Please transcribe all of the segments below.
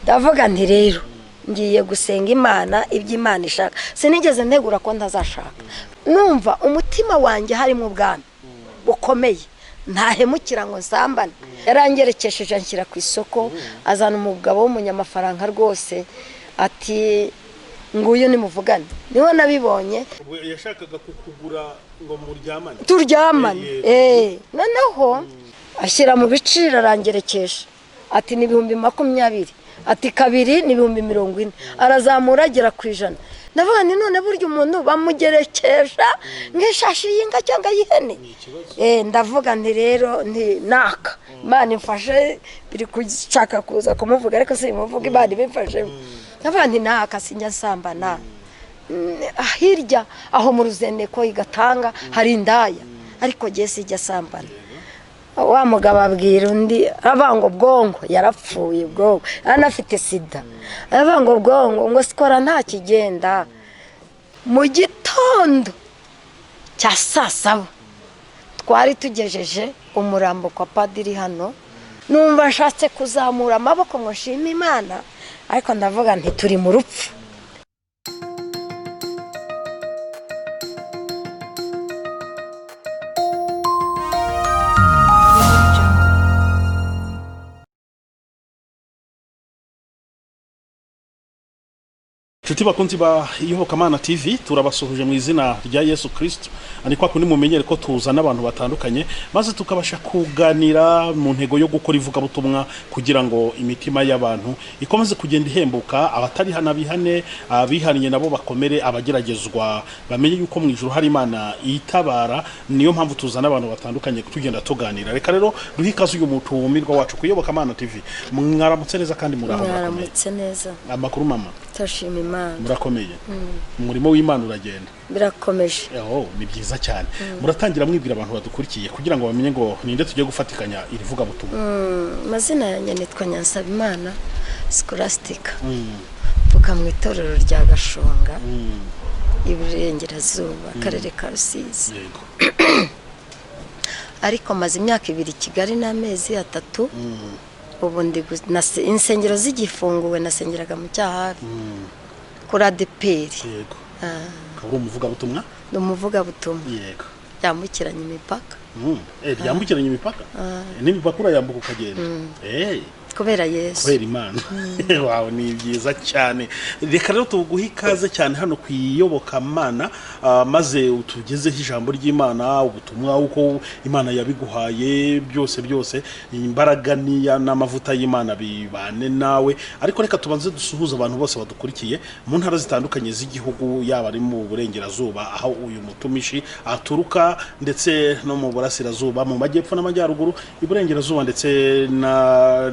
ndavuga nti rero ngiye gusenga Imana iby'Imana ishaka sinigeze ntegura ko ntazashaka numva umutima wanjye harimo ubwami bukomeye ntahemukira ngo nsambane yarangerekesheje anshyira ku isoko azana umugabo w'umunyamafaranga rwose ati nguyu nimuvugane niho nabibonye yashakaga kukugura ngo muryamane turyamane noneho ashyira mu biciro arangerekesha ati ni 20,000 ati kabiri ni 40,000 arazamura agera ku 100 ndavuga ni none buryo umuntu bamugerekesha nk'ishashi y'inka cyangwa y'ihene ndavuga nti rero nti naka Imana imfashe biri kushaka kuza kumuvuga ariko simuvuga Imana ibimfashe ndavuga nti naka sinjya nsambana hirya aho mu ruzeneko igatanga hari indaya ariko je sijya sambana wa mugabo abwira undi avango bwongo yarapfuye bwongo anafite sida avango bwongo ngo sikora nta kigenda mu gitondo cya saa 7 twari tugejeje umurambo kwa padiri hano numva nshatse kuzamura amaboko ngo nshime Imana ariko ndavuga nti turi mu rupfu Chuti bakunzi ba Iyobokamana TV turabasuhuje mu izina rya Yesu Kristo ani kwa kundi mumenyere ko tuzana abantu batandukanye maze tukabasha kuganira mu ntego yo gukora ivuga butumwa kugira ngo imitima y'abantu ikomeze kugenda ihembuka abatari hana bihane abihaniye nabo bakomere abageragezwa bamenye yuko mu ijuru hari Imana itabara niyo mpamvu tuzana abantu batandukanye tugenda tuganira reka rero duhikaze uyu mutumirwa wacu ku Iyobokamana TV mwaramutse neza kandi muraho mwaramutse neza amakuru mama tashima Imana murakomeye umurimo w'Imana uragenda birakomeje ni byiza cyane muratangira mwibwira abantu badukurikiye kugira ngo bamenye ngo ninde tugiye gufatikanya iri vuga butumwa mazina yanjye nitwa Nyansabimana Scholastica vuka mu itorero rya Gashonga Iburengerazuba akarere ka Rusizi yego ariko maze imyaka 2 Kigali n'amezi 3 ubundi insengero zigifunguwe nasengeraga mu cyahafi kuri ADPR yego kabo umuvuga butumwa ndumuvuga butumwa yego yambukiranye imipaka yambukiranye imipaka n'imipaka urayambuka ukagenda kubera Yesu kubera Imana wow ni byiza cyane reka rero tuguha ikaze cyane hano ku Iyobokamana maze utugezeho ijambo ry'Imana ubutumwa uko Imana yabiguhaye byose imbaraga n'amavuta y'Imana bibane nawe ariko reka tubanze dusuhuza abantu bose badukurikiye mu ntara zitandukanye z'igihugu yaba ari mu burengerazuba aho uyu mutumishi aturuka ndetse no mu burasirazuba mu majyepfo n'amajyaruguru iburengerazuba ndetse na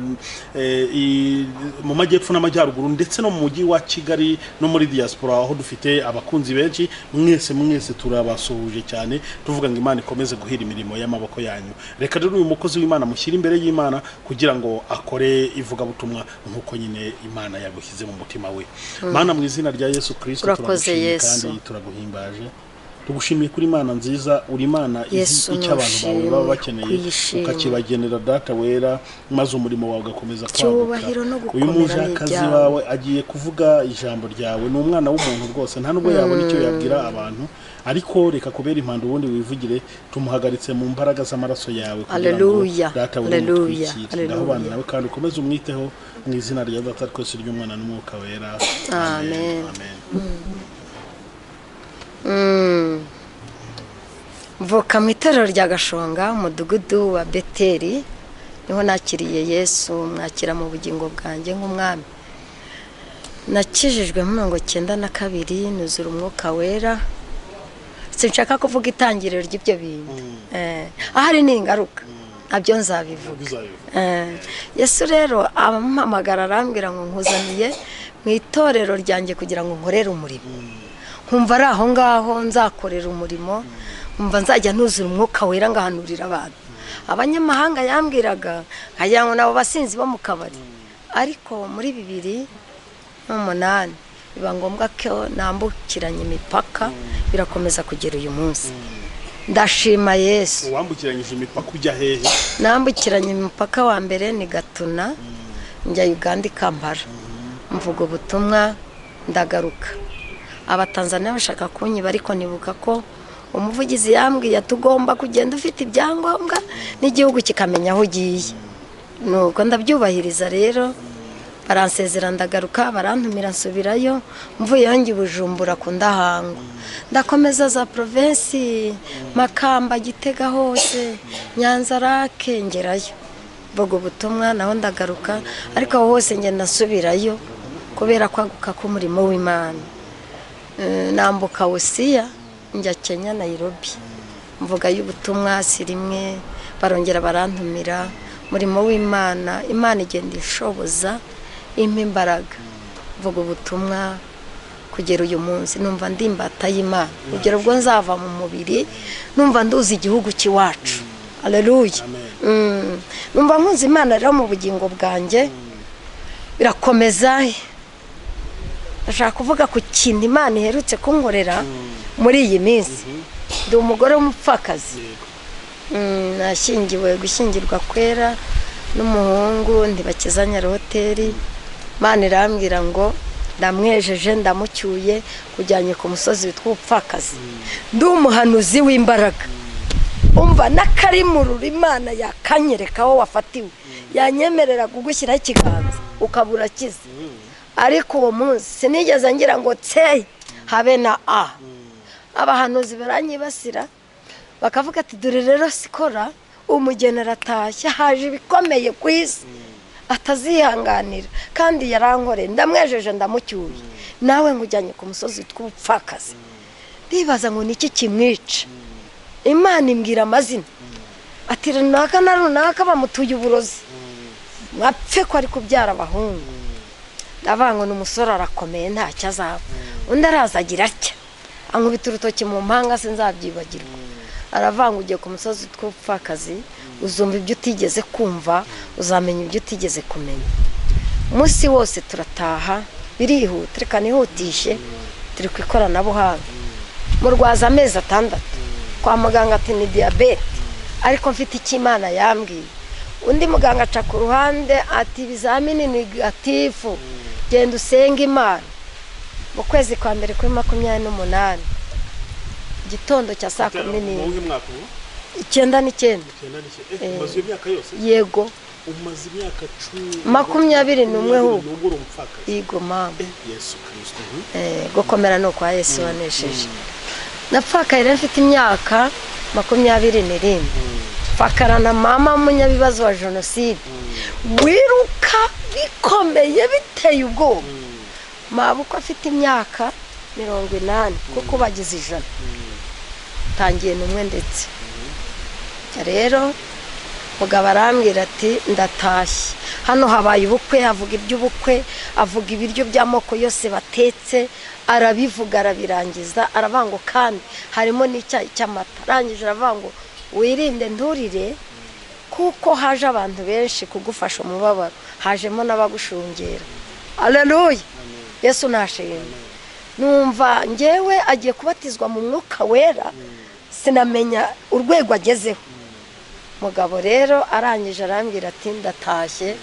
mu majyepfo n'amajyaruguru ndetse no mu mujyi wa Kigali no muri diaspora aho dufite abakunzi benshi mwese turabasuhuje cyane tuvuga ngo Imana ikomeze guhira imirimo y'amaboko yanyu reka rero uyu mukozi w'Imana mushyira imbere y'Imana kugira ngo akore ivuga butumwa nkuko nyine Imana yagushyize mu mutima we Mana mu izina rya Yesu Kristo turagushimiye kandi turaguhimbaje tugushimiye kuri Imana nziza uri Imana icyo abantu bawe baba bakeneye ukakibagenera data wera maze umurimo wawe ugakomeza kwaguka uyu mujakazi wawe agiye kuvuga ijambo ryawe ni umwana w'umuntu rwose nta nubwo yabona icyo yabwira abantu ariko reka kubera impando ubundi wivugire tumuhagaritse mu mbaraga z'amaraso yawe kugira ngo data wera ngaho bana nawe kandi ukomeze umwiteho mu izina rya data twese ry'umwana n'umwuka wera amen Mvuka mu itorero rya Gashonga umudugudu wa Beteli niho nakiriye Yesu mwakira mu bugingo bwanjye nk'umwami nakijijwe mu 1992 nuzura umwuka wera sinshaka kuvuga itangiriro ry'ibyo bintu ahari ni ingaruka nabyo nzabivuga Yesu rero abampamagara arambwira ngo nkuzaniye mu itorero ryanjye kugira ngo nkorere umurimo nkumva ari aho ngaho nzakorera umurimo umva nzajya nuzura umwuka wera ngahanurira abantu abanyamahanga yambwiraga nkajya ngo nabo basinzi bo mu kabari ariko muri 2008 biba ngombwa ko nambukiranye imipaka birakomeza kugera uyu munsi ndashima Yesu wambukiranyije imipaka ujya hehe nambukiranye imipaka wa mbere ni Gatuna njya Uganda Kampala mvuga ubutumwa ndagaruka. Abatanzania bashaka kunyiba ariko nibuka ko umuvugizi yambwiye tugomba kugenda ufite ibyangombwa n'igihugu kikamenya aho ugiye. Nuko ndabyubahiriza rero baransezera ndagaruka, barantumira nsubirayo, mvuye yangi Bujumbura ku Ndahango, ndakomeza za province Makamba, Gitega hose, Nyanza Rake ngerayo mvuga ubutumwa naho ndagaruka, ariko aho hose ngenda nsubirayo kubera kwaguka k'umurimo w'Imana. Nambuka Busia njya Kenya Nairobi, mvuga y'ubutumwa sirimwe, barongera barantumira murimo w'Imana. Imana igenda ishoboza impa imbaraga, mvuga ubutumwa kugera uyu munsi numva ndimbata y'Imana, kugera ubwo nzava mu mubiri numva nduzi igihugu cy'iwacu. Haleluya. Numva nkunze Imana rero mu bugingo bwanjye birakomeza. Ndashaka kuvuga ku kintu Imana iherutse kunkorera muri iyi minsi. Ndi umugore w'umupfakazi, nashyingiwe gushyingirwa kwera n'umuhungu ntibakizanya hoteli. Imana irambwira ngo ndamwejeje ndamucyuye kujyanye ku musozi witwa Upfakazi. Ndi umuhanuzi w'imbaraga, umva n'akarimurura Imana yakanyereka aho wafatiwe, yanyemerera kugushyiraho ikiganza ukabura kiza. Ariko uwo munsi sinigeze ngira ngo tse habe na abahanuzi baranyibasira bakavuga ati dore rero Sikora umugenera atashye, haje ibikomeye ku isi atazihanganira, kandi yarankoreye, ndamwejeje ndamucyuye, nawe ngujyanye ku musozi tw'Upfakazi. Ndibaza ngo niki kimwica. Imana imbwira amazina ati runaka na runaka bamutuye uburozi, mwapfe ko ari kubyara abahungu. Ndavango n'umusore arakomeye ntacyo azaba, undi arazagira atya ankubita urutoki mu mpanga sinzabyibagirwa. Aravanga ugiye ku musozi tw'Upfakazi, uzumva ibyo utigeze kumva, uzamenya ibyo utigeze kumenya. Umunsi wose turataha birihuta, reka nihutishe, turi ku ikoranabuhanga. Murwaza amezi 6 kwa muganga ati ni diabete, ariko mfite icyo Imana yambwiye. Undi muganga aca ku ruhande ati ibizamini negatifu, genda usenga Imana. Mu kwezi kwa mbere kuri 28 gitondo cya saa 10 9. Umaze imyaka yose? Yego. Umaze imyaka 21 hu. Yego mama. Yesu Kristo. Gukomera no kwa Yesu wanesheje. Napfakaye rero mfite imyaka 21. Fakarana mama munyabibazo wa jenoside, wiruka bikomeye biteye ubwoba. Mabuko afite imyaka 80 kuko bagize 100. Tangiye numwe ndetse. Rero mugabo arambwira ati ndatashye. Hano habaye ubukwe, avuga iby'ubukwe, avuga ibiryo by'amoko yose batetse, arabivuga arabirangiza, aravango kandi harimo n'icyayi cy'amata. Arangije aravango wirinde nturire kuko haje abantu benshi kugufasha umubabaro, hajemo n'abagushungera. Haleluya. Yesu nashimye. Numva ngewe agiye kubatizwa mu mwuka wera, sinamenya urwego agezeho. Mugabo rero arangije arambwira ati ndatashye,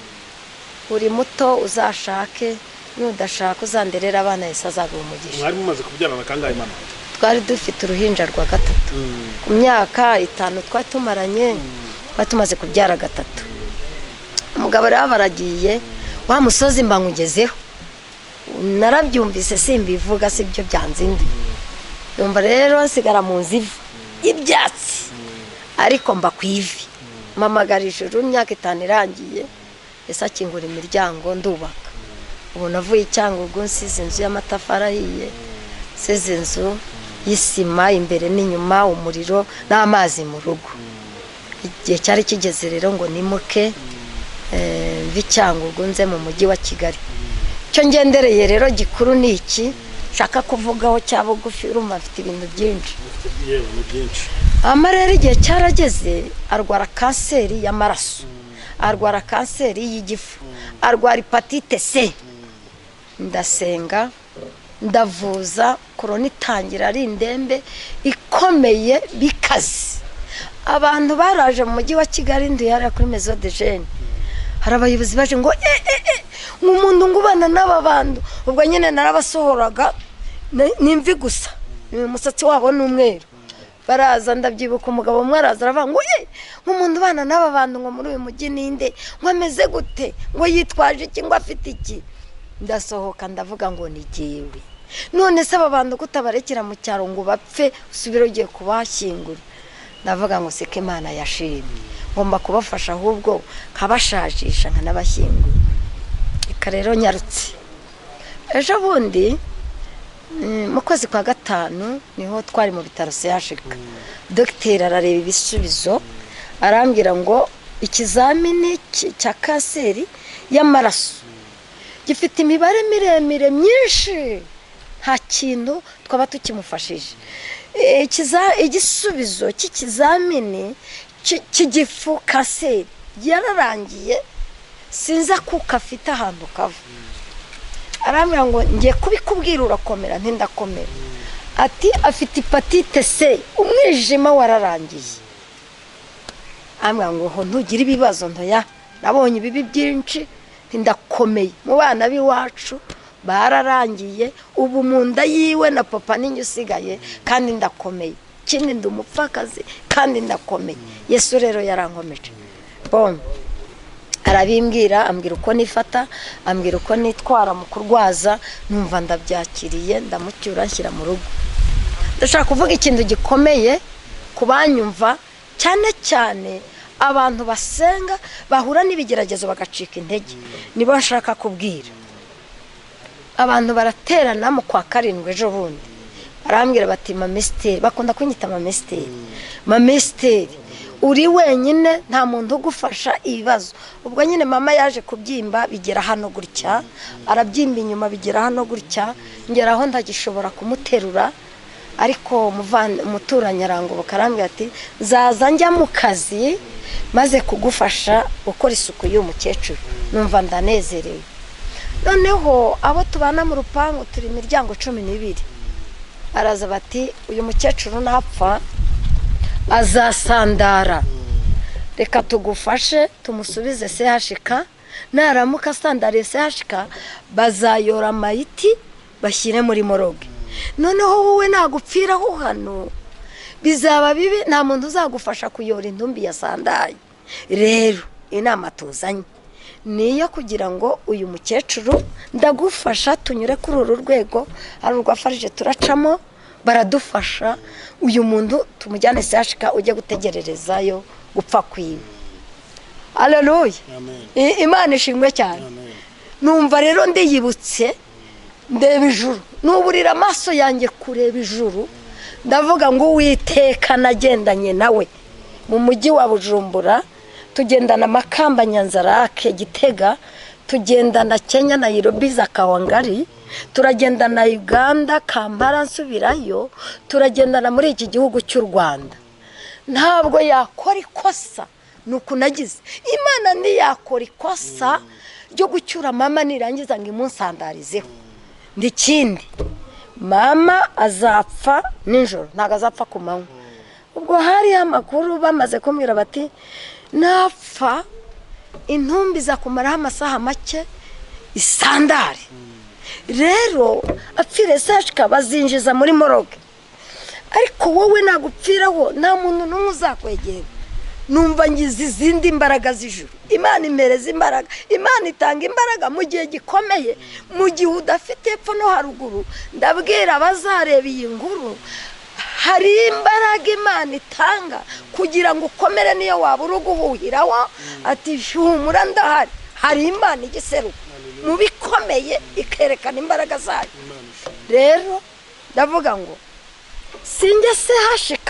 uri muto uzashake, nudashaka uzanderera abana Yesu azaguha umugisha. Mwari mumaze kubyarana kangahe mama? Twari dufite uruhinja rwa 3. Ku myaka 5 twari tumaranye, batumaze kubyara 3. Umugabo rero baragiye, wa musozi mbangugezeho. Narabyumvise simbivuga sibyo byanzindi. Numva rero nsigara mu nzivu ibyatsi, ariko mba kwivi. Mamagarisha imyaka 5 irangiye, Yesu akingura imiryango ndubaka. Ubu navuye Icyangugu nsize inzu y'amatafari ahiye, nsize inzu y'isima imbere n'inyuma, umuriro n'amazi mu rugo. Igihe cyari kigeze rero ngo nimuke Icyangugu nze mu mujyi wa Kigali. Cyo ngendereye rero gikuru ni iki shaka kuvugaho cya bugufi, urumva mfite ibintu byinshi. Yewe ni byinshi. Amarere igihe cyarageze arwara kanseri y'amaraso, arwara kanseri y'igifu, arwara hepatite C. Ndasenga ndavuza, korona itangira ari indembe ikomeye bikaze. Abantu baraje mu mujyi wa Kigali nduyara kuri Maison de Jeune. Hari abayobozi baje ngo nk'umuntu ngubana n'aba bantu ubwo nyine narabasohoraga n'imvi gusa umusatsi wabo n'umweru baraza ndabyibuka umugabo umwe araza aravuga ngo nk'umuntu ubana n'aba bantu ngo muri uyu mujyi ninde ngo ameze gute ngo yitwaje iki ngo afite iki ndasohoka ndavuga ngo ni jyewe none se aba bantu kutabarekera mu cyaro ngo bapfe usubire ugiye kubashyingura ndavuga ngo sike Imana yashimye ngomba kubafasha ahubwo kabashajisha nkanabashyingura reka rero nyarutse ejo bundi mu kwezi kwa gatanu niho twari mu bitaro CHK dogiteri arareba ibisubizo arambwira ngo ikizamini cya kanseri y'amaraso gifite imibare miremire myinshi nta kintu twaba tukimufashije igisubizo cy'ikizamini cy'igifu kanseri yararangiye sinza kuko afite ahantu kava arambwira ngo ngiye kubikubwira urakomera ntindakomera ati afite hepatite C umwijima wararangiye arambwira ngo ho ntugire ibibazo ntoya nabonye ibibi byinshi ntindakomeye mu bana b'iwacu bararangiye ubu mu nda yiwe na papa ninjye usigaye kandi ndakomeye kindi ndi umupfakazi kandi ndakomeye Yesu rero yarankomeje bon arabimbwira ambwira uko nifata ambwira uko nitwara mu kurwaza numva ndabyakiriye ndamucyura nshyira mu rugo ndashaka kuvuga ikintu gikomeye kubanyumva cyane cyane abantu basenga bahura n'ibigeragezo bagacika intege nibo nshaka kubwira abantu baraterana mu kwa karindwi ejo bundi barambwira bati mamesiteri bakunda kunyita mamesiteri uri wenyine nta muntu ugufasha ibibazo ubwo nyine mama yaje kubyimba bigera hano gutya arabyimba inyuma bigera hano gutya ngeraho ndagishobora kumuterura ariko umuturanyi arangoboka arambwira ati zaza njya mu kazi maze kugufasha gukora isuku y'uyu mukecuru numva ndanezerewe noneho abo tubana mu rupangu turi imiryango 12 araza bati uyu mukecuru napfa azasandara reka tugufashe tumusubize CHK naramuka asandariye CHK bazayora amayiti bashyire muri moroge noneho wowe nagupfiraho hano bizaba bibi nta muntu uzagufasha kuyora indumbi yasandaye rero inama tuzanye niyo kugira ngo uyu mukecuru ndagufasha tunyure kuri uru rwego ari urwafarije turacamo baradufasha uyu muntu tumujyane CHK ujye gutegererezayo gupfa kwiwe haleluya Imana ishimwe cyane numva rero ndiyibutse ndeba ijuru nuburira amaso yanjye kureba ijuru ndavuga ngo Uwiteka nagendanye nawe mu mujyi wa Bujumbura tugendana Makamba Nyanzarake Gitega tugendana Kenya na Nairobi za Kawangari turagendana Uganda Kampala nsubirayo turagendana muri iki gihugu cy'u Rwanda ntabwo yakora ikosa nuko nagize Imana ntiyakora ikosa ryo gucyura mama nirangiza ngo imunsandarizeho ndikindi mama azapfa nijoro ntago azapfa ku manywa ubwo hari amakuru bamaze kumbwira bati napfa intumbi za kumaraho amasaha make isandari rero apfire CHK bazinjiza muri moroge ariko wowe nagupfiraho nta muntu n'umwe uzakwegera numva ngize izindi imbaraga z'ijuru Imana impereza imbaraga Imana itanga imbaraga mu gihe gikomeye mu gihe udafite epfo no haruguru ndabwira abazareba iyi nkuru hari imbaraga Imana itanga kugira ngo ukomere niyo waba uruguhuhiraho ati humura ndahari hari Imana igiseruka mu bikomeye ikerekana imbaraga zayo rero ndavuga ngo sinjye CHK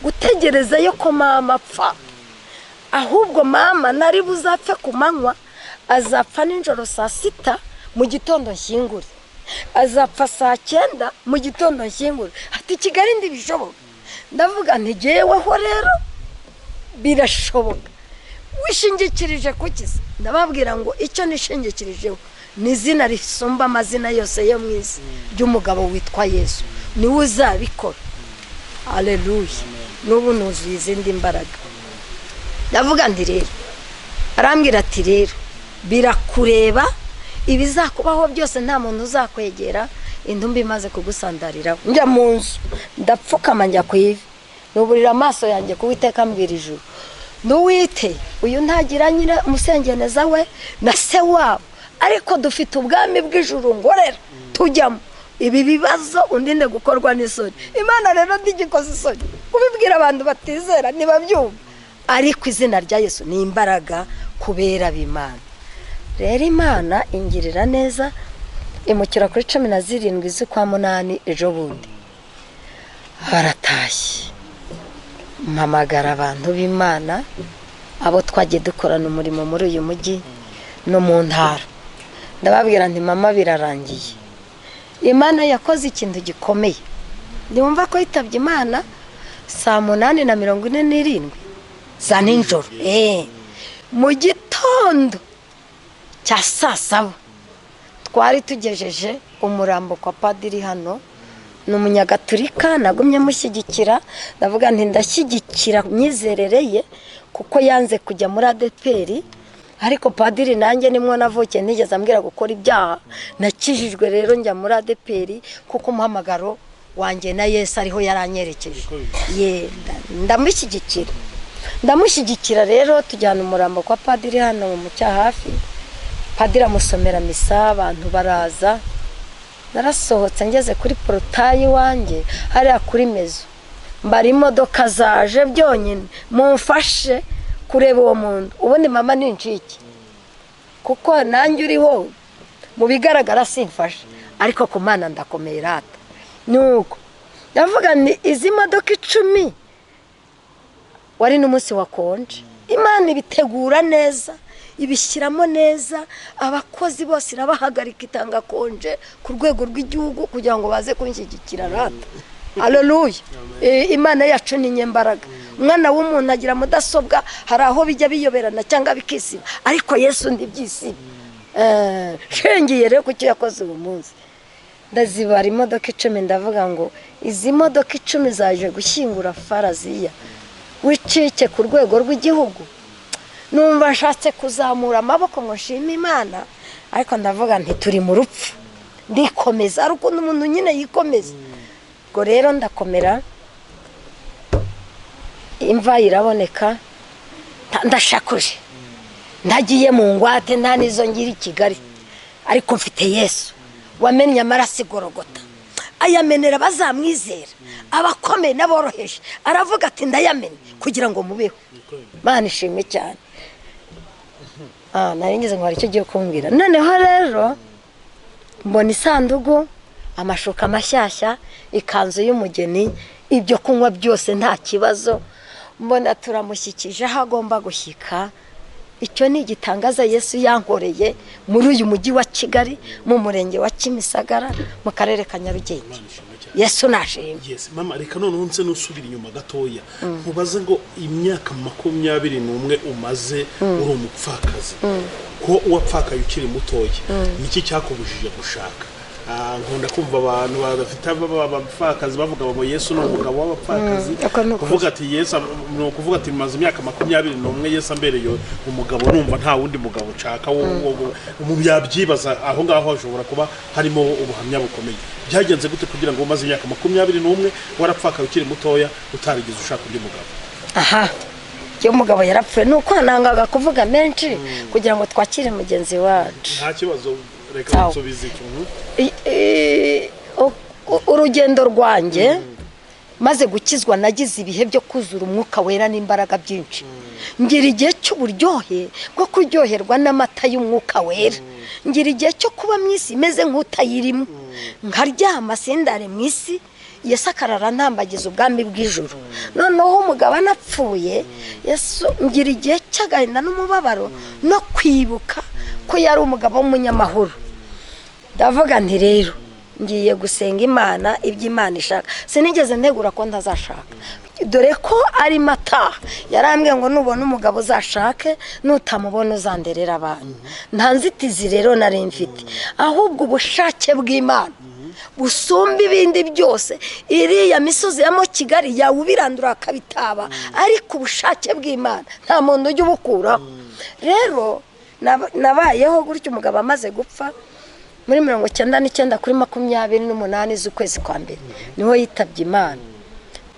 gutegereza yo ko mama apfa ahubwo mama nari buzapfe ku manywa azapfa nijoro saa 6 mu gitondo nshyingure azapfa saa 9 mu gitondo nshyingure ati Kigali ndibishoboka ndavuga ntigeweho rero birashoboka wishingikirije kukiza ndababwira ngo icyo nishingikirijeho ni izina risumba amazina yose yo mwisi ry'umugabo witwa Yesu niwe uzabikora haleluya n'ubu nuzuye izindi imbaraga ndavuga ndi rero arambwira ati rero birakureba ibizakubaho byose nta muntu uzakwegera indumbi imaze kugusandariraho njya mu nzu ndapfukama njya ku ivi nuburira amaso yanjye kuwiteka mbwira ijuru n'uwite uyu ntagira nyine umusengeneza we na se wabo ariko dufite ubwami bw'ijuru ngorera tujyamo ibi bibazo undinde gukorwa n'isoni Imana rero ndigikoze isoni kubibwira abantu batizera nibabyumva ariko izina rya Yesu ni imbaraga kubera b'Imana rero Imana ingirira neza imukira kuri 17 z'ukwa munani ejo bundi baratashye mpamagara abantu b'Imana abo twagiye dukorana umurimo muri uyu mujyi no mu ntara ndababwira nti mama birarangiye Imana yakoze ikintu gikomeye ndumva ko yitabye Imana saa 8:47 za ninjoro mu gitondo cya saa 7 twari tugejeje umurambo kwa padiri hano n'umunyagatulika nagumye mushyigikira ndavuga nti ndashyigikira myizerereye kuko yanze kujya muri ADPR ariko padiri nanjye nimwo navukiye nigeze ambwira gukora ibyaha nakijijwe rero njya muri ADPR kuko umuhamagaro wanjye na Yesu ariho yaranyerekeje ndamushyigikira rero tujyana umurambo kwa padiri hano mu cyahafi padiri amusomera misa abantu baraza narasohotse ngeze kuri portayi wanjye hariya kuri mezo mbari imodoka zaje byonyine mumfashe kureba uwo muntu ubundi mama ninciki kuko nanjye uriho mu bigaragara simfashe ariko ku Mana ndakomeye rata nuko ndavuga ni izi modoka 10 wari n'umunsi wakonje Imana ibitegura neza ibishyiramo neza abakozi bose irabahagarika itanga konje ku rwego rw'igihugu kugira ngo baze kunshyigikira rata haleluya Imana yacu ni nyembaraga umwana w'umuntu agira mudasobwa hari aho bijya biyoberana cyangwa bikisiba ariko Yesu ndibyisiba shengiye rero kuki yakoze uwo munsi ndazibara imodoka 10 ndavuga ngo izi modoka 10 zaje gushyingura Faraziya wicike ku rwego rw'igihugu numva nshatse kuzamura amaboko ngo nshime Imana ariko ndavuga nti turi mu rupfu ndikomeza ariko n'umuntu nyine yikomeza ngo rero ndakomera imva iraboneka ndashakuje ndagiye mu ngwate nta nizo ngira i Kigali ariko mfite Yesu wamenye amaraso igorogota ayamenera bazamwizera abakomeye n'aboroheje aravuga ati ndayamenye kugira ngo mubeho Mana ishimwe cyane naringize ngo hari icyo giye kumbwira noneho rero mbona isandugu amashuka mashyashya ikanzu y'umugeni ibyo kunywa byose nta kibazo mbona turamushyikije aho agomba gushyika icyo ni igitangaza Yesu yankoreye muri uyu mujyi wa Kigali mu murenge wa Kimisagara mu karere ka Nyarugenge Yesu nashimye yes mama reka none unse nusubira inyuma gatoya mubaze ngo imyaka 21 umaze uri umupfakazi ko uwapfakaye ukiri mutoya niki cyakubujije gushaka nkunda kumva abantu badafite abapfakazi bavuga ngo Yesu no umugabo w'abapfakazi kuvuga ati Yesu no kuvuga ati maze imyaka 21 Yesu ambereye umugabo numva nta wundi mugabo nshaka umuntu yabyibaza aho ngaho ashobora kuba harimo ubuhamya bukomeye byagenze gute kugira ngo umaze imyaka 21 warapfakaye ukiri mutoya utarigeze ushaka undi mugabo yo mugabo yarapfuye nuko nangaga kuvuga menshi kugira ngo twakire mugenzi wacu nta kibazo reka nsubize urugendo rwanjye maze gukizwa nagize ibihe byo kuzura umwuka wera n'imbaraga byinshi ngira igihe cy'uburyohe bwo kuryoherwa n'amata y'umwuka wera ngira igihe cyo kuba mu isi imeze nk'utayirimo nkaryama sindare mu isi Yesu akarara ntambagiza ubwami bw'ijuru noneho umugabo anapfuye Yesu ngira igihe cy'agahinda n'umubabaro no kwibuka ko yari umugabo w'umunyamahoro ndavuga nti rero ngiye gusenga Imana iby'Imana ishaka sinigeze ntegura ko ndazashaka dore ko ari mata yarambwiye ngo nubona umugabo uzashake nutamubona uzanderera abantu nta nzitizi rero nari mfite ahubwo ubushake bw'Imana busumba ibindi byose iriya misozi ya Kigali yawubirandura akabitaba ariko ubushake bw'Imana nta muntu ujya ubukuraho rero nabayeho gutyo umugabo amaze gupfa muri 99 kuri 28 z'ukwezi kwa mbere niho yitabye Imana.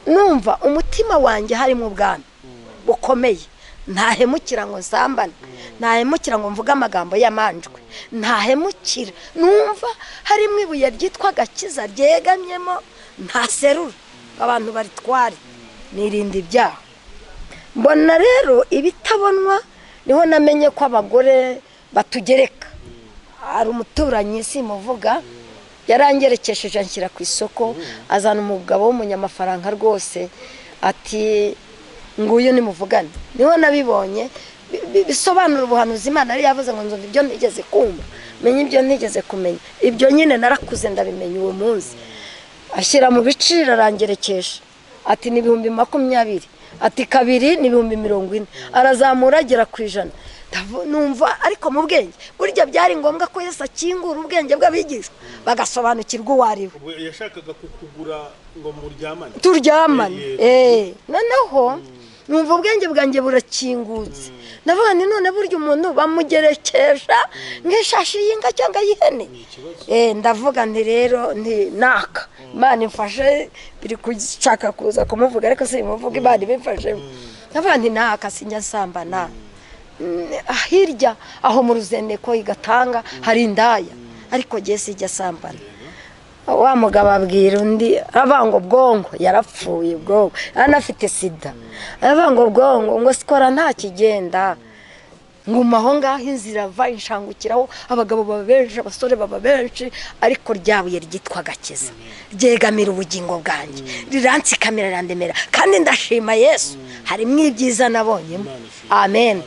Numva umutima wanjye harimo ubwami bukomeye, ntahemukira ngo nsambane, ntahemukira ngo mvuga amagambo y'amanjwe, ntahemukira. Numva harimo ibuye ryitwa Gakiza ryegamyemo, ntaserura abantu baritware, nirinde ibyaha. Mbona rero ibitabonwa niho namenye ko abagore batugereka. Hari umuturanyi simuvuga yarangerekesheje anshyira ku isoko, azana umugabo w'umunyamafaranga rwose, ati nguyu nimuvugane. Niho nabibonye bisobanura ubuhanuzi Imana yari yavuze ngo nzumva ibyo ntigeze kumva, menye ibyo ntigeze kumenya. Ibyo nyine narakuze ndabimenya uwo munsi. Ashyira mu biciro arangerekesha, ati ni 20,000, ati kabiri ni 40,000, arazamura agera ku 100. Numva ariko mu bwenge burya byari ngombwa ko Yesu akingura ubwenge bw'abigishwa bagasobanukirwa uwo ari we. Yashakaga kukugura ngo muryamane, turyamane. Noneho numva ubwenge bwanjye burakingutse. Ndavuga ni none burya umuntu bamugerekesha nk'ishashi y'inka cyangwa y'ihene. Ndavuga nti rero nti naka Imana imfashe, biri kushaka kuza kumuvuga ariko simuvuga, Imana ibimfashe. Ndavuga nti naka sinjya nsambana. Hirya aho mu ruzeneko igatanga hari indaya, ariko giye sijya sambana. Wa mugabo abwira undi, avango bwongo yarapfuye, bwongo anafite sida, avango bwongo ngo sikora nta kigenda, nguma aho ngaho inzira va inshangukiraho, abagabo baba benshi, abasore baba benshi, ariko ryabuye ryitwa Gakiza ryegamira ubugingo bwanjye, riransi kamera randemera, kandi ndashima Yesu, harimo ibyiza nabonyemo. Amen.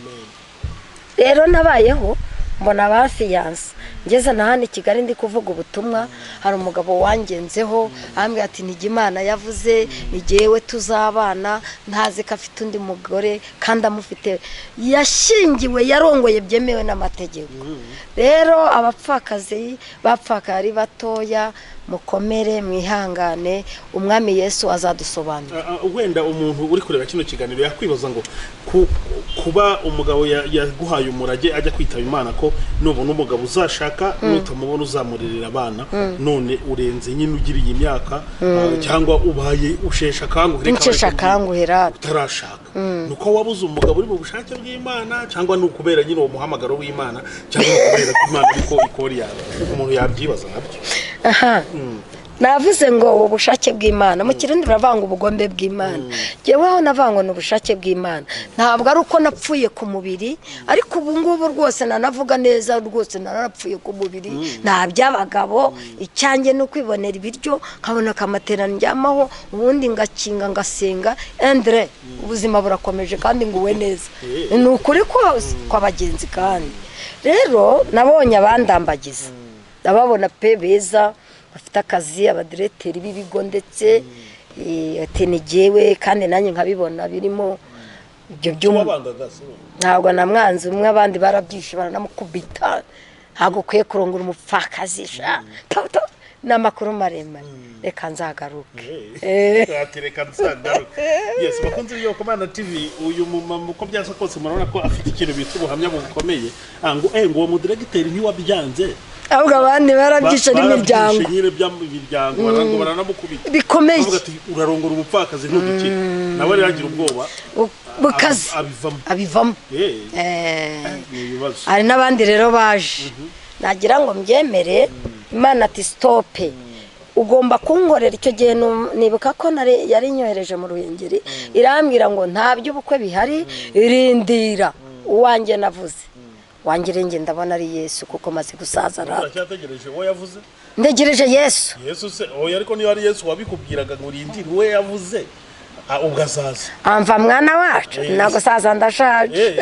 Rero nabayeho mbona abafiyanse ngeze na hano i Kigali ndi kuvuga ubutumwa. Hari umugabo wangenzeho ambwira ati nige Imana yavuze nigewe tuzabana, ntazi ko afite undi mugore kandi amufite, yashingiwe yarongoye byemewe n'amategeko. Rero abapfakazi bapfakari batoya, mukomere mwihangane, umwami Yesu azadusobanura. Wenda umuntu uri kureba kino kiganiro yakwibaza ngo kuba umugabo yaguhaye umurage ajya kwitaba Imana, ko nubona umugabo uzashaka nutamubona uzamurerera abana, none urenze nyine ugiriye imyaka cyangwa ubaye ushesha kanguhera utarashaka, nuko wabuze umugabo uri mu bushake bw'Imana, cyangwa nukubera nyine uwo muhamagaro w'Imana, cyangwa nukubera ko Imana ariko ikori yawe? Umuntu yabyibaza nabyo. Navuze ngo ubushake bw'Imana, mu Kirundi baravanga ubugombe bw'Imana. Jeweho navangwa n'ubushake bw'Imana, ntabwo ari uko napfuye ku mubiri, ariko ubu ngubu rwose nanavuga neza, rwose narapfuye ku mubiri, nta by'abagabo. Icyanjye no kwibonera ibiryo, nkabona kamaterano njyamaho, ubundi ngakinga ngasenga, endre ubuzima burakomeje kandi nguwe neza. Ni ukuri kose kw'abagenzi. Kandi rero nabonye abandambagiza, ndababona pe beza, bafite akazi, abadireteri b'ibigo, ndetse atenigewe kandi nanjye nkabibona birimo ibyo byuma. Ntabwo namwanze, umwe abandi barabyishe baranamukubita, ntabwo kwiye kurongora umupfakazi sha n'amakuru maremare. Reka nzagaruke. Reka nzagaruke. Yes, bakunze byo Komana TV, uyu mumama uko byasa kose murabona ko afite ikintu bita ubuhamya bukomeye. Ngo uwo mudiregiteri ntiwabyanze, ahubwo abandi barabyishe n'imiryango, barango baranamukubita bikomeye. Urarongora umupfakazi ntuduki, nawe yagira ubwoba bukazi abivamo. Hari n'abandi rero baje, nagira ngo mbyemere. Imana ati stope, ugomba kunkorera. Icyo gihe nibuka ko yari nyohereje mu Ruhengeri, irambwira ngo nta by'ubukwe bihari, irindira uwanjye navuze. Wangirenge ndabona ari Yesu kuko maze gusaza rata. Uracyategereje uwo yavuze? Ndegereje Yesu. Yesu se oya, ariko niyo ari Yesu wabikubwiraga ngo urindire uwo yavuze ugasaza. Amva mwana wacu nagusaza ndashaje.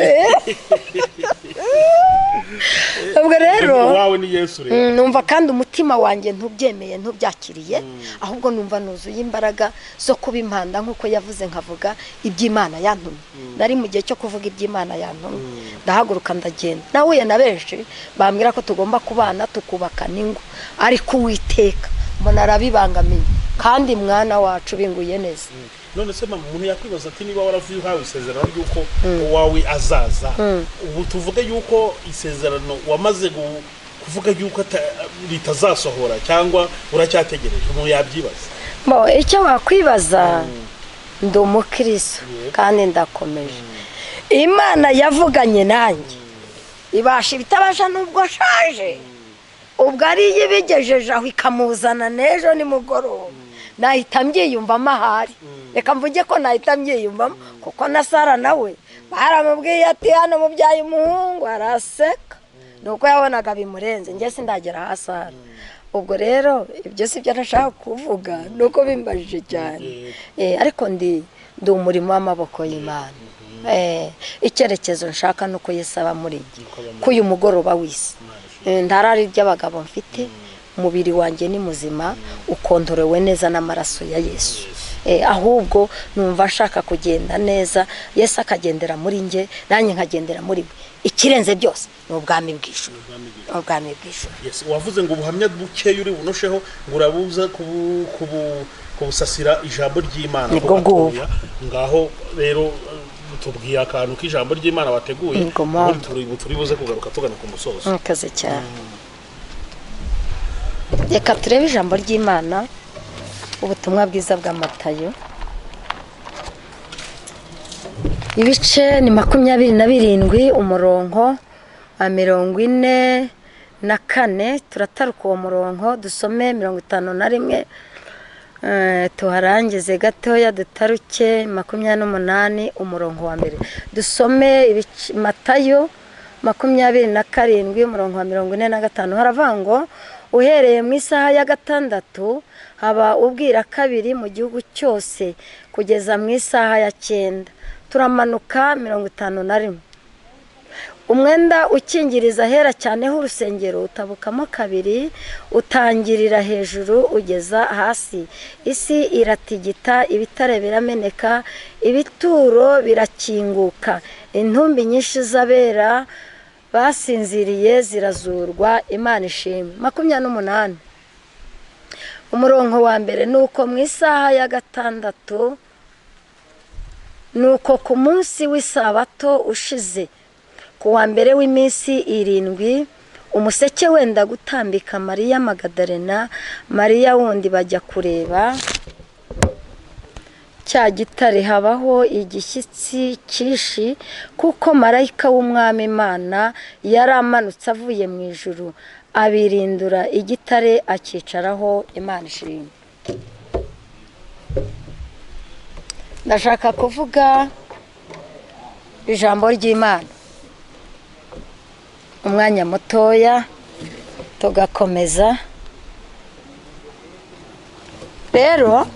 Ubwo rero wawe ni Yesu rero. Numva kandi umutima wanjye ntubyemeye ntubyakiriye, ahubwo numva nuzuye imbaraga zo kuba impanda nkuko yavuze, nkavuga iby'Imana yantumye. Nari mu gihe cyo kuvuga iby'Imana yantumye, ndahaguruka ndagenda. Nahuye na benshi bambwira ko tugomba kubana tukubaka n'ingo, ariko Uwiteka mbona arabibangamiye. kandi mwana wacu binguye neza. none se mama umuntu yakwibaza ati niba waravuye uhawe isezerano ry'uko wawe azaza ubu tuvuge yuko isezerano wamaze kuvuga yuko ritazasohora cyangwa uracyategereje umuntu yabyibaza icyo wakwibaza ndi umukristo kandi ndakomeje Imana yavuganye nanjye ibasha ibitabasha nubwo shaje ubwo ari yibigejeje aho ikamuzana nejo ni mugoroba nahita mbyiyumvamo ahari reka mvuge ko nahita mbyiyumvamo kuko na Sara nawe baramubwiye ati hano mubyaye umuhungu araseka nuko yabonaga bimurenze njye sindagera hasara ubwo rero ibyo si byo nashaka kuvuga nuko bimbajije cyane ariko ndi umurimo w'amaboko y'Imana icyerekezo nshaka nuko yesaba muri iki kuyu mugoroba w'isi ndarari ry'abagabo mfite umubiri wanjye ni muzima ukontorewe neza n'amaraso ya Yesu ahubwo numva nshaka kugenda neza Yesu akagendera muri nge nanjye nkagendera muri we ikirenze byose n'ubwami bw'ijuru ubwami bw'ijuru yes wavuze ngo ubuhamya buke yuri bunosheho ngurabuza kubusasira ijambo ry'Imana ngaho rero tubwiye akantu k'ijambo ry'Imana wateguye turi buze kugaruka tugana ku musozo kaze cyane reka turebe ijambo ry'Imana ubutumwa bwiza bwa Matayo ibice ni 27 umurongo wa 44 turataruka uwo murongo dusome 51 tuharangize gatoya dutaruke 28 umurongo wa mbere dusome Matayo 27 umurongo wa 45 haravango uhereye mu isaha ya gatandatu haba ubwira kabiri mu gihugu cyose kugeza mu isaha ya 9 turamanuka 51 umwenda ukingiriza hera cyane h'urusengero utabukamo kabiri utangirira hejuru ugeza hasi isi iratigita ibitare birameneka ibituro birakinguka intumbi nyinshi z'abera basinziriye zirazurwa Imana ishimwe 28 umurongo wa mbere nuko mu isaha ya gatandatu nuko ku munsi w'isabato ushize ku wa mbere w'iminsi 7 umuseke wenda gutambika Mariya Magadalena Mariya wundi bajya kureba cya gitare habaho igishyitsi kishi kuko marayika w'umwami Imana yaramanutse avuye mu ijuru abirindura igitare akicaraho Imana ishimwe ndashaka kuvuga ijambo ry'Imana umwanya mutoya tugakomeza rero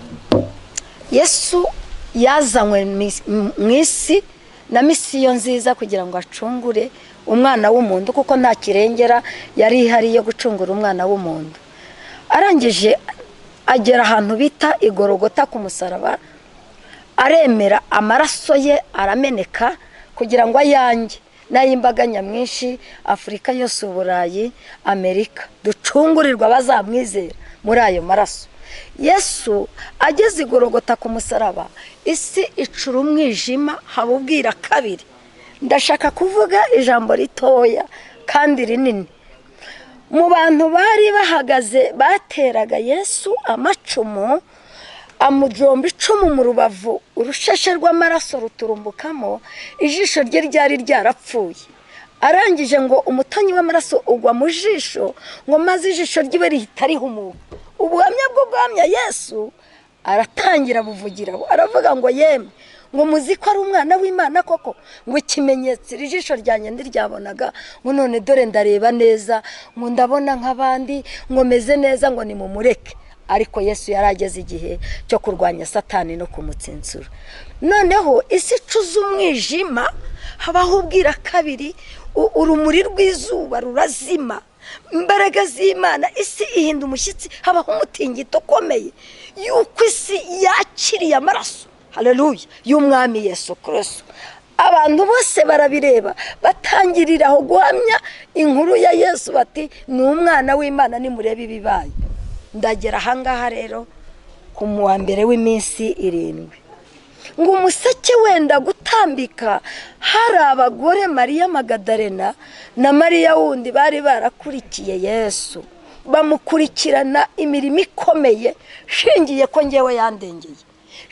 Yesu yazanywe mu isi na misiyo nziza kugira ngo acungure umwana w'umuntu kuko nta kirengera yari ihari yo gucungura umwana w'umuntu arangije agera ahantu bita igorogota ku musaraba aremera amaraso ye arameneka kugira ngo ayange n'ay'imbaga nyamwinshi Afurika yose uburayi Amerika ducungurirwa bazamwizera muri ayo maraso Yesu ageze igorogota ku musaraba isi icura umwijima habubwira kabiri ndashaka kuvuga ijambo ritoya kandi rinini mu bantu bari bahagaze bateraga Yesu amacumu amujomba icumu mu rubavu urusheshe rw'amaraso ruturumbukamo ijisho rye ryari ryarapfuye arangije ngo umutonyi w'amaraso ugwa mu jisho ngo maze ijisho ryiwe rihita rihumuka ubuhamya bwo guhamya Yesu aratangira buvugiraho aravuga ngo yemwe ngo muzi ko ari umwana w'Imana koko ngo ikimenyetso ijisho ryanjye ndiryabonaga ngo none dore ndareba neza ngo ndabona nk'abandi ngo meze neza ngo nimumureke ariko Yesu yarageze igihe cyo kurwanya Satani no kumutsinsura noneho isi icuza umwijima habaho ubwira kabiri urumuri rw'izuba rurazima imbaraga z'Imana isi ihinda umushyitsi habaho umutingito ukomeye yuko isi yakiriye amaraso haleluya y'umwami Yesu Kristo abantu bose barabireba batangiriraho guhamya inkuru ya Yesu bati ni umwana w'Imana nimurebe ibibaye ndagera ahangaha rero ku wa mbere w'iminsi 7 ngo umuseke wenda gutambika hari abagore Mariya Magadalena na Mariya wundi bari barakurikiye Yesu bamukurikirana imirimo ikomeye shingiye ko ngewe yandengeye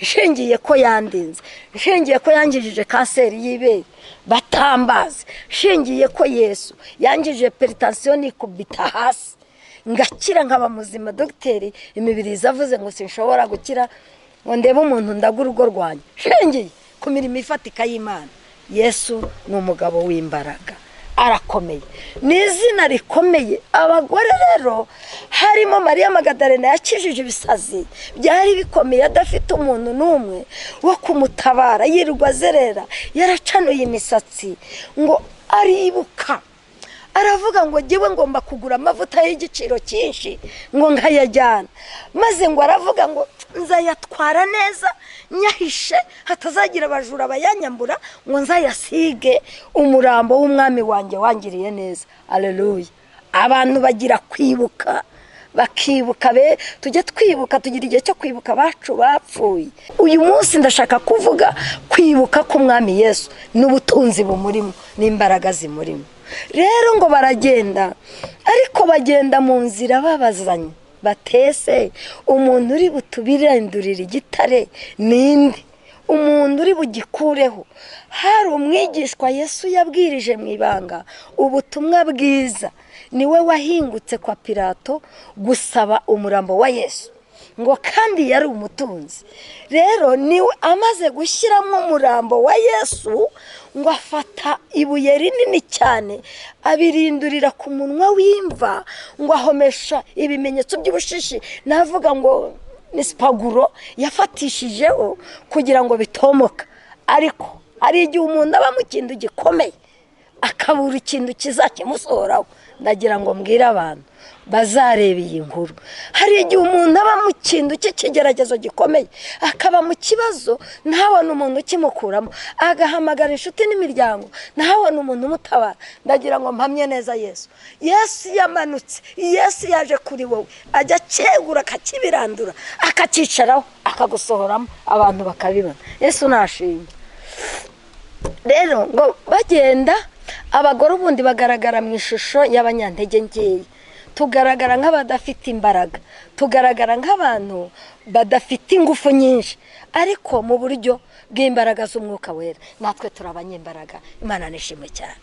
shingiye ko yandinze shingiye ko yangijije kanseri y'ibere batambaze shingiye ko Yesu yangije hypertension ikubita hasi ngakira nkaba muzima dogiteri imibiri zavuze ngo sinshobora gukira ngo ndebe umuntu ndagura urugo rwanye shingiye ku mirimo ifatika y'Imana. Yesu ni umugabo w'imbaraga arakomeye n'izina rikomeye. Abagore rero harimo Mariya Magadalena yakijije ibisazi byari bikomeye adafite umuntu n'umwe wo kumutabara yirirwa zerera yaracanuye imisatsi ngo aribuka aravuga ngo giwe ngomba kugura amavuta y'igiciro cyinshi ngo nkayajyana maze ngo aravuga ngo nzayatwara neza nyahishe hatazagira abajura bayanyambura ngo nzayasige umurambo w'umwami wanjye wangiriye neza. Haleluya. Abantu bagira kwibuka bakibuka be tujye twibuka tugira igihe cyo kwibuka bacu bapfuye. Uyu munsi ndashaka kuvuga kwibuka k'umwami Yesu n'ubutunzi bumurimo n'imbaraga zimurimo. Rero ngo baragenda ariko bagenda mu nzira babazanye batese umuntu uri butubirendurira igitare ninde umuntu uri bugikureho. Hari umwigishwa Yesu yabwirije mu ibanga ubutumwa bwiza niwe wahingutse kwa Pilato gusaba umurambo wa Yesu ngo kandi yari umutunzi. Rero niwe amaze gushyiramo umurambo wa Yesu ngo afata ibuye rinini cyane abirindurira ku munwa w'imva ngo ahomesha ibimenyetso by'ubushishi navuga ngo ni spaguro yafatishijeho kugira ngo bitomoka. Ariko ari igihe umuntu aba mu kintu gikomeye akabura ikintu kizakimusohoraho. Ndagira ngo mbwire abantu bazareba iyi nkuru. Hari igihe umuntu aba mu kintu cy'ikigeragezo gikomeye akaba mu kibazo ntabone umuntu kimukuramo agahamagara inshuti n'imiryango ntabone umuntu umutabara. Ndagira ngo mpamye neza Yesu yamanutse. Yesu yaje kuri wowe ajya cyegura akakibirandura akacicaraho akagusohoramo abantu bakabibona. Yesu nashimye. Rero ngo bagenda abagore ubundi bagaragara mu ishusho y'abanyantege nkeya tugaragara nk'abadafite imbaraga tugaragara nk'abantu badafite ingufu nyinshi ariko mu buryo bw'imbaraga z'umwuka wera natwe turabanyembaraga. Imana nishimwe cyane.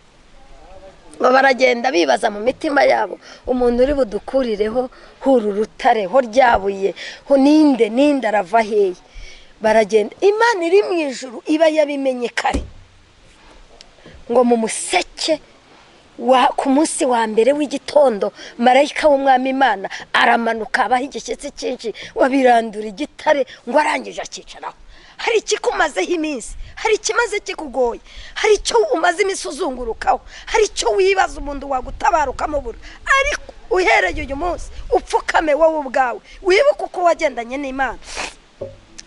ngo baragenda bibaza mu mitima yabo umuntu uri budukurireho huru rutare ho ryabuye ho ninde arava hehe. Baragenda Imana iri mu ijuru iba yabimenye kare ngo mu museke ku munsi wa mbere w'igitondo marayika w'umwami Imana aramanuka abaho igishyitsi cyinshi wabirandura igitare ngo arangije akicaraho. Hari ikikumazeho iminsi hari ikimaze kikugoye hari icyo umaze iminsi uzungurukaho hari icyo wibaza umuntu wagutabara ukamubura ariko uhereye uyu munsi upfukame wowe ubwawe wibuke uko wagendanye n'Imana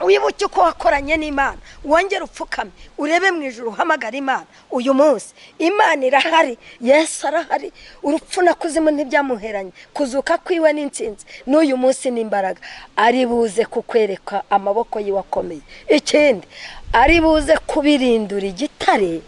wibuke uko wakoranye n'Imana wongera upfukame urebe mu ijuru uhamagara Imana. Uyu munsi Imana irahari Yesu arahari urupfu na kuzimu ntibyamuheranye kuzuka kwiwe n'intsinzi n'uyu munsi n'imbaraga ari buze kukwereka amaboko yiwakomeye. Ikindi ari buze kubirindura igitare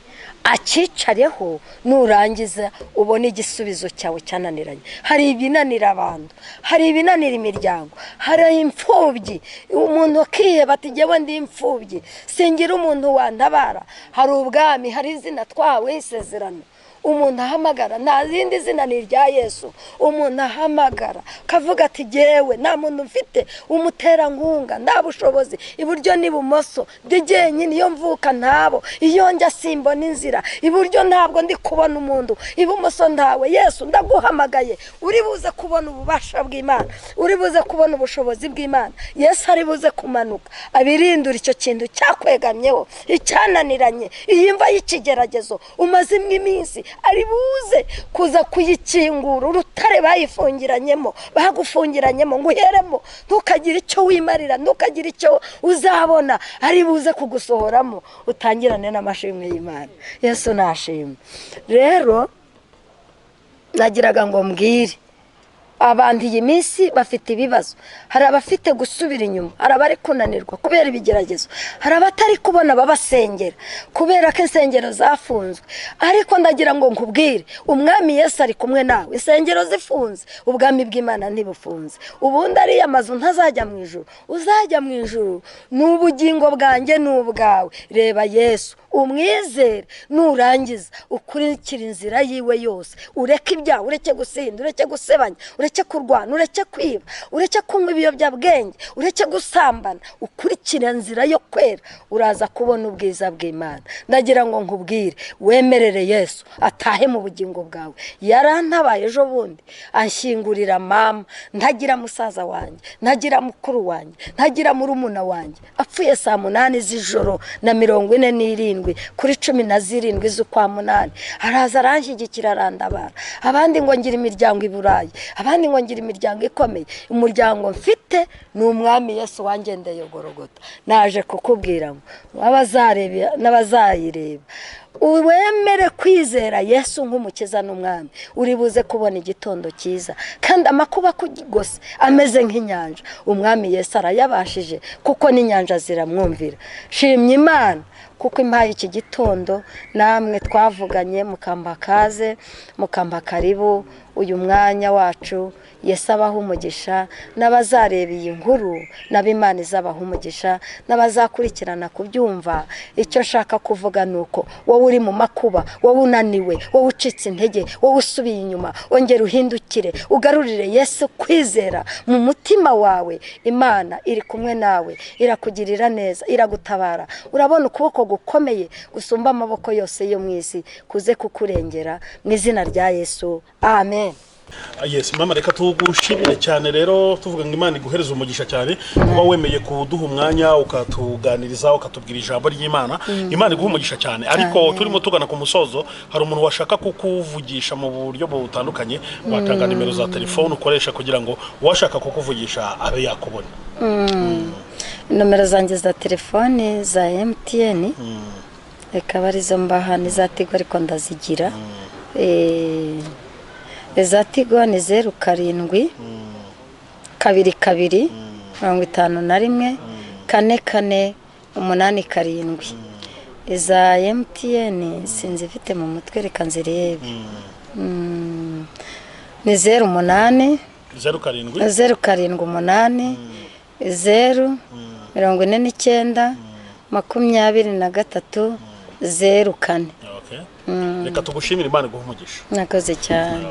akicareho nurangiza ubone igisubizo cyawe cyananiranye. Hari ibinanira abantu hari ibinanira imiryango hari imfubyi umuntu akiheba ati jyewe ndi imfubyi singira umuntu wantabara. Hari ubwami hari izina twawe isezerano umuntu ahamagara nta zindi zina ni rya Yesu. Umuntu ahamagara kavuga ati jyewe nta muntu mfite umuterankunga nta bushobozi iburyo n'ibumoso ndigenyine iyo mvuka ntabo iyo njya simbona inzira iburyo ntabwo ndi kubona umuntu ibumoso ntawe. Yesu ndaguhamagaye uri buze kubona ububasha bw'Imana uri buze kubona ubushobozi bw'Imana. Yesu ari buze kumanuka abirindura icyo kintu cyakwegamyeho icyananiranye iyi mva y'ikigeragezo umazimwe iminsi ari buze kuza kuyikingura urutare bayifungiranyemo bagufungiranyemo ngo uheremo ntukagire icyo wimarira ntukagire icyo uzabona ari buze kugusohoramo utangirane n'amashimwe y'Imana. Yesu nashimwe. Rero nagiraga ngo mbwire abantu iyi minsi bafite ibibazo, hari abafite gusubira inyuma, hari abari kunanirwa kubera ibigeragezo, hari abatari kubona babasengera kubera ko insengero zafunzwe. Ariko ndagira ngo nkubwire, umwami Yesu ari kumwe nawe. Insengero zifunze, ubwami bw'Imana ntibufunze. Ubundi ariya mazu ntazajya mu ijuru, uzajya mu ijuru n'ubugingo bwanjye n'ubwawe. Reba Yesu, umwizere, nurangiza ukurikira inzira yiwe yose, ureke ibyaha, ureke gusinda, ureke gusebanya, ureke kurwana, ureke kwiba, ureke kunywa ibiyobyabwenge, ureke gusambana, ukurikira inzira yo kwera, uraza kubona ubwiza bw'Imana. Ndagira ngo nkubwire, wemerere Yesu atahe mu bugingo bwawe. Yarantabaye ejo bundi anshyingurira mama, ntagira musaza wanjye, ntagira mukuru wanjye, ntagira murumuna wanjye, apfuye saa 8 z'ijoro na 47 kuri 17 z'ukwa munani. Araza aranshyigikira, arandabara. Abandi ngo ngira imiryango i Burayi, abandi ngo ngira imiryango ikomeye. Umuryango mfite ni umwami Yesu wangendeye Golgotha. Naje kukubwira ngo abazareba n'abazayireba, uwemere kwizera Yesu nk'umukiza n'umwami, uri buze kubona igitondo cyiza kandi amakuba kugose ameze nk'inyanja. Umwami Yesu arayabashije kuko n'inyanja ziramwumvira. Shimye Imana kuko impaye iki gitondo, namwe twavuganye mukamba kaze, mukamba karibu uyu mwanya wacu. Yesu abaha umugisha, n'abazareba iyi nkuru n'ab'Imana izabaha umugisha, n'abazakurikirana kubyumva. Icyo nshaka kuvuga nuko wowe uri mu makuba, wowe unaniwe, wowe ucitse intege, wowe usubiye inyuma, ongera uhindukire, ugarurire Yesu kwizera mu mutima wawe. Imana iri kumwe nawe, irakugirira neza, iragutabara. Urabona ukuboko gukomeye gusumba amaboko yose yo mu isi kuze kukurengera mu izina rya Yesu, amen. Yes, mama, reka tugushimire cyane rero, tuvuga ngo Imana iguhereze umugisha cyane kuba wemeye kuduha umwanya ukatuganiriza, ukatubwira ijambo ry'Imana. Imana iguha umugisha cyane. Ariko turimo tugana ku musozo, hari umuntu washaka kukuvugisha mu buryo butandukanye, watanga nimero za telefone ukoresha kugira ngo uwashaka kukuvugisha abe yakubona. Nomero zanjye za telefone za MTN, reka barizo mbaha, ni za Tigo ariko ndazigira. Za Tigo ni 07 22 51 44 87. Iza MTN sinzifite mu mutwe, reka nzirebe. Ni 08 07 8 0 49 23 04. Reka tugushimire, Imana iguha umugisha. Nakoze cyane.